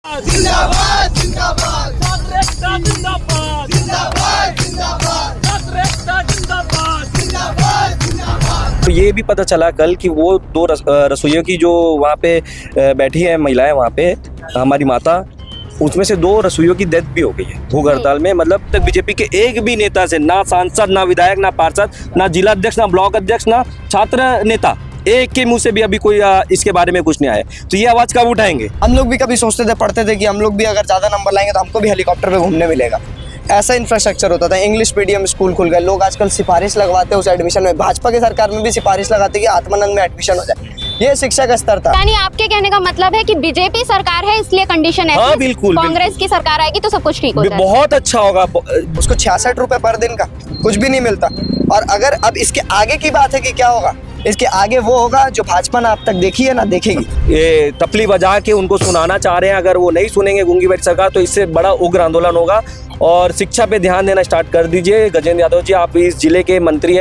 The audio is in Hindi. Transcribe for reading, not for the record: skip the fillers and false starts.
जिंदाबाद जिंदाबाद कांग्रेसचा जिंदाबाद जिंदाबाद जिंदाबाद कांग्रेसचा जिंदाबाद जिंदाबाद जिंदाबाद। तो ये भी पता चला कल कि वो दो रसोइयों की जो वहाँ पे बैठी है महिलाएं, वहाँ पे हमारी माता, उसमें से दो रसोइयों की डेथ भी हो गई है भूख हड़ताल में। मतलब तक बीजेपी के एक भी नेता से, ना सांसद, ना विधायक, ना पार्षद, ना जिला अध्यक्ष, ना ब्लॉक अध्यक्ष, ना छात्र नेता, एक के मुंह से भी अभी कोई इसके बारे में कुछ नहीं आया। तो ये आवाज कब उठाएंगे? हम लोग भी कभी सोचते थे, पढ़ते थे कि हम लोग भी अगर ज़्यादा नंबर लाएंगे तो हमको भी हेलीकॉप्टर पे घूमने मिलेगा। ऐसा इंफ्रास्ट्रक्चर होता था। इंग्लिश मीडियम स्कूल खुल गए, लोग आजकल सिफारिश लगवाते हैं उस एडमिशन में। भाजपा की सरकार में भी सिफारिश लगाते कि आत्मानंद में एडमिशन हो जाए। ये शिक्षा का स्तर था। यानी आपके कहने का मतलब है कि बीजेपी सरकार है इसलिए कंडीशन है। हाँ, बिल्कुल, कांग्रेस की सरकार आएगी तो सब कुछ ठीक हो जाएगा। बहुत अच्छा होगा। उसको 66 रुपए पर दिन का कुछ भी नहीं मिलता। और अगर अब इसके आगे की बात है कि क्या होगा, इसके आगे वो होगा जो भाजपा ना अब तक देखी है ना देखेगी। ये तपली बजा के उनको सुनाना चाह रहे हैं। अगर वो नहीं सुनेंगे गूंगी बैठ सरकार, तो इससे बड़ा उग्र आंदोलन होगा। और शिक्षा पे ध्यान देना स्टार्ट कर दीजिए। गजेंद्र यादव जी, आप इस जिले के मंत्री हैं।